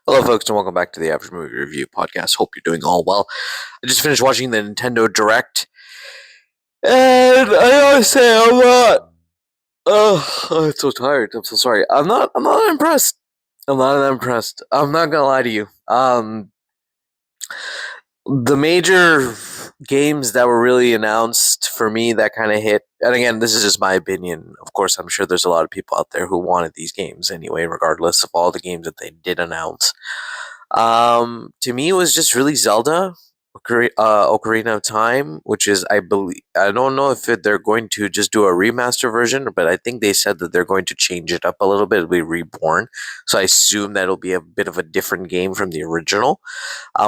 Hello, folks, and welcome back to the Average Movie Review Podcast. Hope you're doing all well. I just finished watching the Nintendo Direct, and I gotta say, I'm not. I'm so tired. I'm so sorry. I'm not impressed. I'm not impressed. I'm not gonna lie to you. The major games that were really announced for me that kind of hit, and again, this is just my opinion. Of course, I'm sure there's a lot of people out there who wanted these games anyway, regardless of all the games that they did announce. To me, it was just really Zelda, Ocarina of Time, which is, I believe, I don't know if they're going to just do a remaster version, but I think they said that they're going to change it up a little bit. It'll be reborn, so I assume that it'll be a bit of a different game from the original,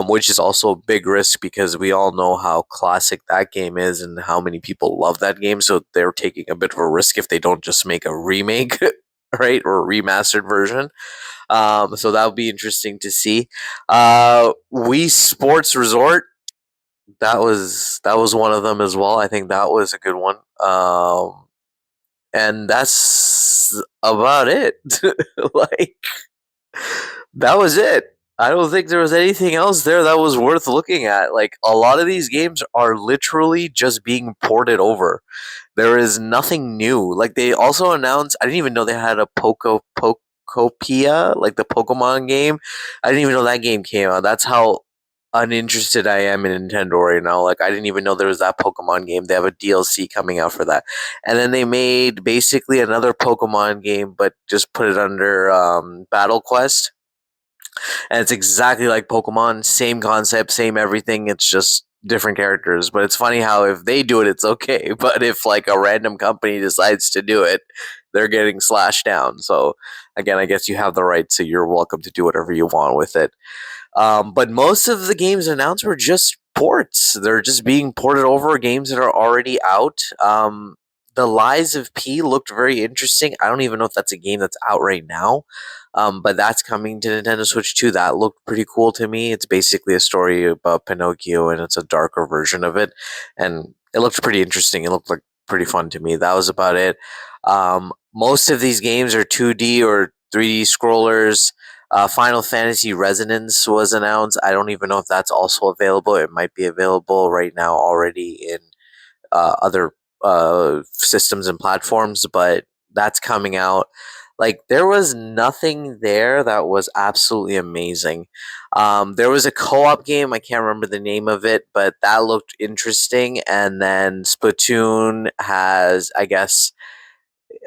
which is also a big risk because we all know how classic that game is and how many people love that game. So they're taking a bit of a risk if they don't just make a remake, right, or a remastered version. So that would be interesting to see. Wii Sports Resort. That was one of them as well. I think that was a good one. And that's about it. Like that was it. I don't think there was anything else there that was worth looking at. Like a lot of these games are literally just being ported over. There is nothing new. Like they also announced, I didn't even know they had a Pokopia, like the Pokemon game. I didn't even know that game came out. That's how uninterested I am in Nintendo right now. Like I didn't even know there was that Pokemon game. They have a DLC coming out for that. And then they made basically another Pokemon game, but just put it under Battle Quest, and it's exactly like Pokemon, same concept, same everything. It's just different characters. But it's funny how if they do it, it's okay. But if like a random company decides to do it, they're getting slashed down. So again, I guess you have the right, so you're welcome to do whatever you want with it. But most of the games announced were just ports. They're just being ported over games that are already out. The Lies of P looked very interesting. I don't even know if that's a game that's out right now. But that's coming to Nintendo Switch 2. That looked pretty cool to me. It's basically a story about Pinocchio, and it's a darker version of it. And it looked pretty interesting. It looked like pretty fun to me. That was about it. Most of these games are 2D or 3D scrollers. Final Fantasy Resonance was announced. I don't even know if that's also available. It might be available right now already in other systems and platforms, but that's coming out. Like there was nothing there that was absolutely amazing. There was a co-op game. I can't remember the name of it, but that looked interesting. And then Splatoon has, I guess,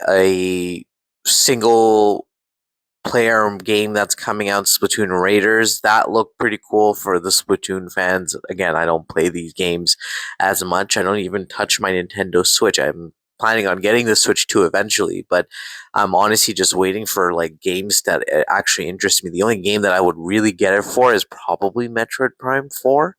a single player game that's coming out, Splatoon Raiders. That looked pretty cool for the Splatoon fans. Again, I don't play these games as much. I don't even touch my Nintendo Switch. I'm planning on getting the Switch 2 eventually, but I'm honestly just waiting for like games that actually interest me. The only game that I would really get it for is probably Metroid Prime 4.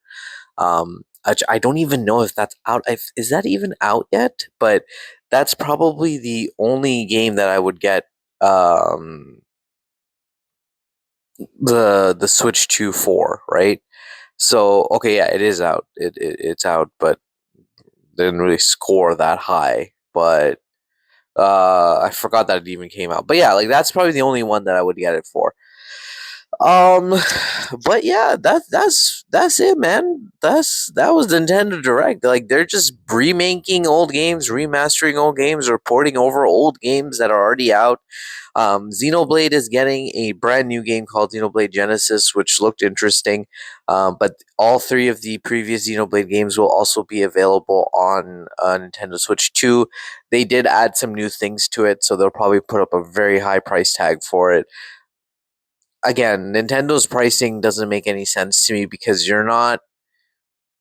I don't even know if that's out. Is that even out yet? But that's probably the only game that I would get um the Switch 2 4, right? So okay, yeah, it is out. It's out, but didn't really score that high. But I forgot that it even came out. But yeah, like that's probably the only one that I would get it for. Um, but yeah, that's it, man. That was the Nintendo Direct. Like they're just remaking old games, remastering old games, or porting over old games that are already out. Xenoblade is getting a brand new game called Xenoblade Genesis, which looked interesting. But all three of the previous Xenoblade games will also be available on Nintendo Switch 2. They did add some new things to it, so they'll probably put up a very high price tag for it. Again, Nintendo's pricing doesn't make any sense to me because you're not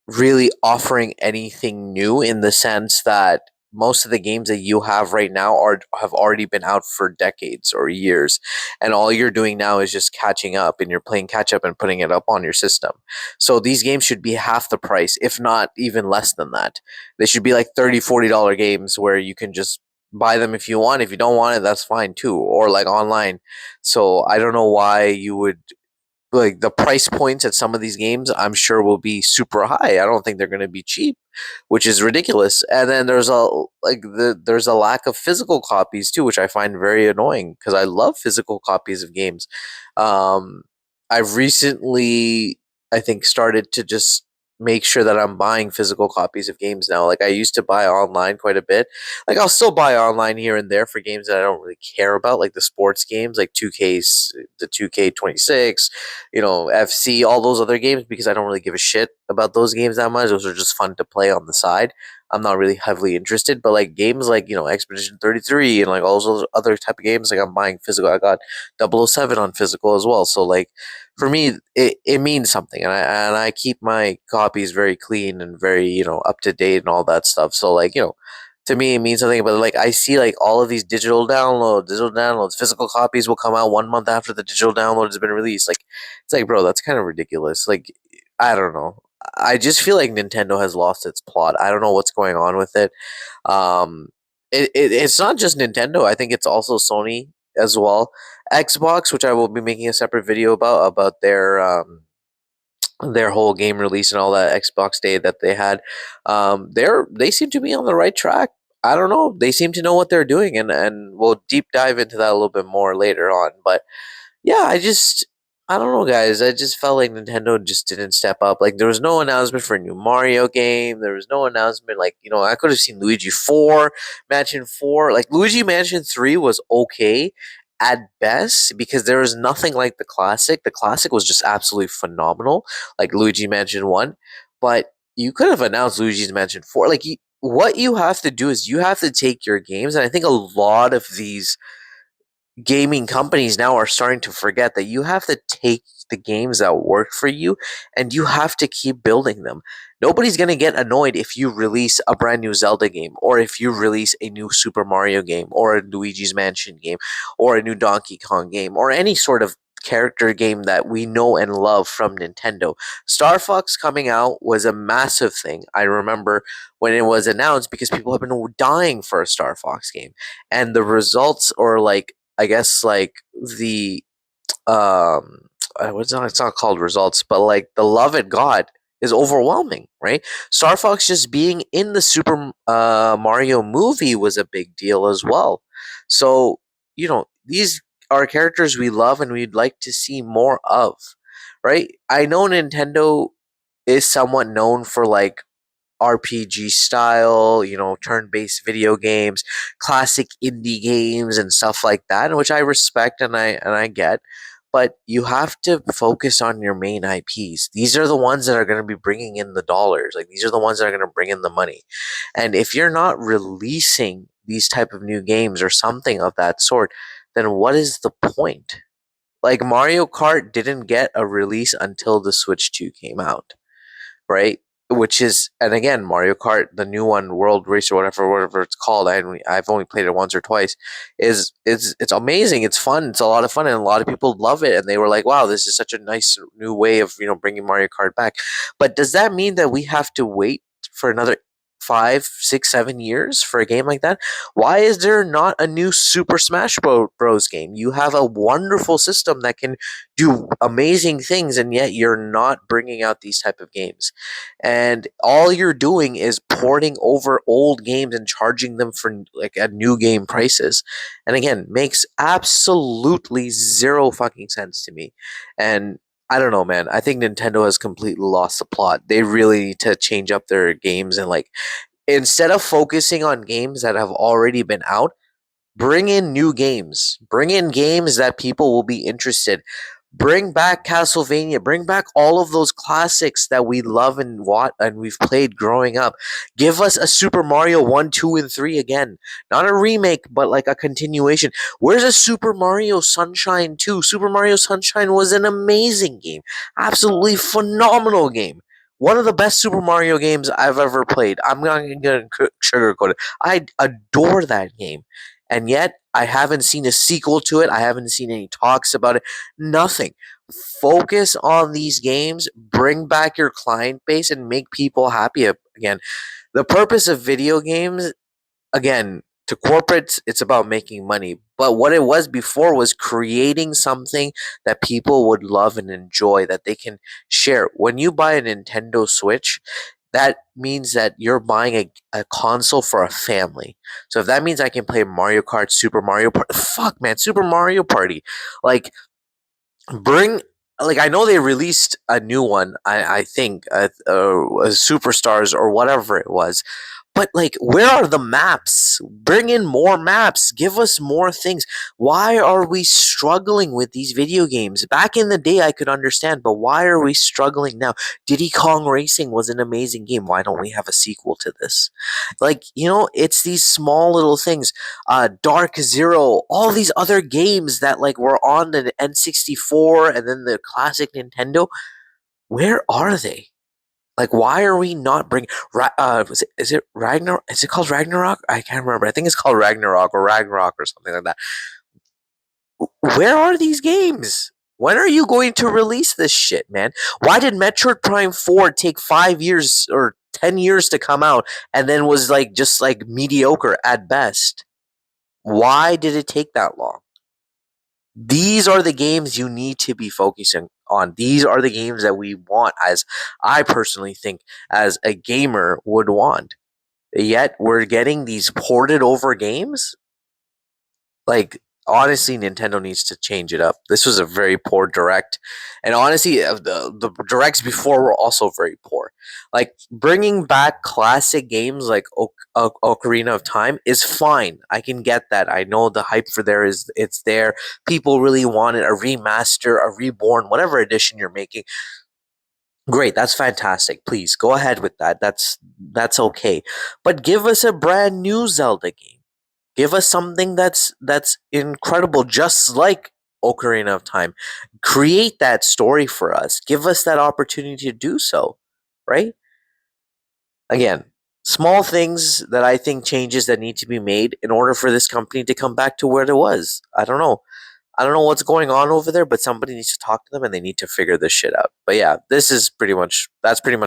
really offering anything new in the sense that most of the games that you have right now have already been out for decades or years, and all you're doing now is just catching up, and you're playing catch up and putting it up on your system. So these games should be half the price, if not even less than that. They should be like $30-$40 games where you can just buy them if you want. If you don't want it, that's fine too, or like online. So I don't know why you would, like, the price points at some of these games I'm sure will be super high. I don't think they're going to be cheap, which is ridiculous. And then there's a lack of physical copies too, which I find very annoying because I love physical copies of games. um I've recently, I think, started to just make sure that I'm buying physical copies of games now. Like I used to buy online quite a bit. Like I'll still buy online here and there for games that I don't really care about, like the sports games, like 2K's, the 2K26, FC, all those other games, because I don't really give a shit about those games that much. Those are just fun to play on the side. I'm not really heavily interested, but like games like Expedition 33 and like all those other type of games, like I'm buying physical. I got 007 on physical as well. So like for me, it means something, and I keep my copies very clean and very up to date and all that stuff. So like to me it means something. But like I see like all of these digital downloads, physical copies will come out 1 month after the digital download has been released. Like it's like, bro, that's kind of ridiculous. Like I don't know. I just feel like Nintendo has lost its plot. I don't know what's going on with it. Um, it's not just Nintendo. I think it's also Sony as well. Xbox, which I will be making a separate video about their whole game release and all that Xbox Day that they had. They seem to be on the right track. I don't know. They seem to know what they're doing, and we'll deep dive into that a little bit more later on. But yeah, I don't know, guys. I just felt like Nintendo just didn't step up. Like there was no announcement for a new Mario game. There was no announcement. Like I could have seen Luigi 4, Mansion 4. Like Luigi Mansion 3 was okay at best because there was nothing like the classic. The classic was just absolutely phenomenal, like Luigi Mansion 1. But you could have announced Luigi's Mansion 4. Like what you have to do is you have to take your games, and I think a lot of these gaming companies now are starting to forget that you have to take the games that work for you and you have to keep building them. Nobody's going to get annoyed if you release a brand new Zelda game, or if you release a new Super Mario game, or a Luigi's Mansion game, or a new Donkey Kong game, or any sort of character game that we know and love from Nintendo. Star Fox coming out was a massive thing. I remember when it was announced because people have been dying for a Star Fox game. And the results, or like I guess like the um it's not called results, but like the love it got is overwhelming, right? Star Fox just being in the Super Mario movie was a big deal as well. So, these are characters we love and we'd like to see more of, right? I know Nintendo is somewhat known for like RPG style, turn-based video games, classic indie games and stuff like that, which I respect and I get. But you have to focus on your main IPs. These are the ones that are going to be bringing in the dollars. Like these are the ones that are going to bring in the money. And if you're not releasing these type of new games or something of that sort, then what is the point? Like Mario Kart didn't get a release until the Switch 2 came out, right? Which is, and again, Mario Kart, the new one, World Race or whatever it's called. I've only played it once or twice. It's amazing. It's fun. It's a lot of fun, and a lot of people love it. And they were like, "Wow, this is such a nice new way of bringing Mario Kart back." But does that mean that we have to wait for another 5, 6, 7 years for a game like that? Why is there not a new Super Smash Bros. Game? You have a wonderful system that can do amazing things, and yet you're not bringing out these type of games. And all you're doing is porting over old games and charging them for like a new game prices. And again, makes absolutely zero fucking sense to me. And I don't know, man. I think Nintendo has completely lost the plot. They really need to change up their games and like instead of focusing on games that have already been out, bring in new games. Bring in games that people will be interested. Bring back Castlevania. Bring back all of those classics that we love and we've played growing up. Give us a Super Mario 1, 2, and 3 again. Not a remake, but like a continuation. Where's a Super Mario Sunshine 2? Super Mario Sunshine was an amazing game. Absolutely phenomenal game. One of the best Super Mario games I've ever played. I'm not going to sugarcoat it. I adore that game. And yet, I haven't seen a sequel to it. I haven't seen any talks about it. Nothing. Focus on these games, bring back your client base, and make people happy again. The purpose of video games, again, to corporates, it's about making money. But what it was before was creating something that people would love and enjoy, that they can share. When you buy a Nintendo Switch, that means that you're buying a console for a family. So if that means I can play Mario Kart, Super Mario Party, fuck man, Super Mario Party. Like bring like I know they released a new one. I think Superstars or whatever it was. But like, where are the maps? Bring in more maps. Give us more things. Why are we struggling with these video games? Back in the day, I could understand, but why are we struggling now? Diddy Kong Racing was an amazing game. Why don't we have a sequel to this? Like, it's these small little things. Dark Zero, all these other games that like were on the N64 and then the classic Nintendo. Where are they? Like, why are we not bringing? Is it Ragnarok? Is it called Ragnarok? I can't remember. I think it's called Ragnarok or something like that. Where are these games? When are you going to release this shit, man? Why did Metroid Prime 4 take 5 years or 10 years to come out and then was like just like mediocre at best? Why did it take that long? These are the games you need to be focusing on. These are the games that we want, as I personally think, as a gamer would want. Yet we're getting these ported over games. Like, honestly, Nintendo needs to change it up. This was a very poor direct, and honestly, the directs before were also very poor. Like, bringing back classic games like Ocarina of Time is fine. I can get that. I know the hype for there is it's there. People really want it, a remaster, a reborn, whatever edition you're making. Great, that's fantastic. Please go ahead with that. That's okay. But give us a brand new Zelda game. Give us something that's incredible, just like Ocarina of Time. Create that story for us. Give us that opportunity to do so, right? Again, small things that I think changes that need to be made in order for this company to come back to where it was. I don't know. I don't know what's going on over there, but somebody needs to talk to them and they need to figure this shit out. But yeah, that's pretty much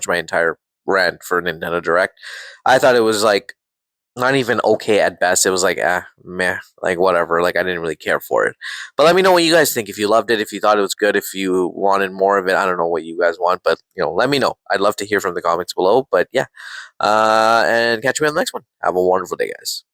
my entire rant for Nintendo Direct. I thought it was like not even okay at best. It was like, meh, like whatever. Like I didn't really care for it. But let me know what you guys think. If you loved it, if you thought it was good, if you wanted more of it, I don't know what you guys want, but let me know. I'd love to hear from the comments below. But yeah, and catch you on the next one. Have a wonderful day, guys.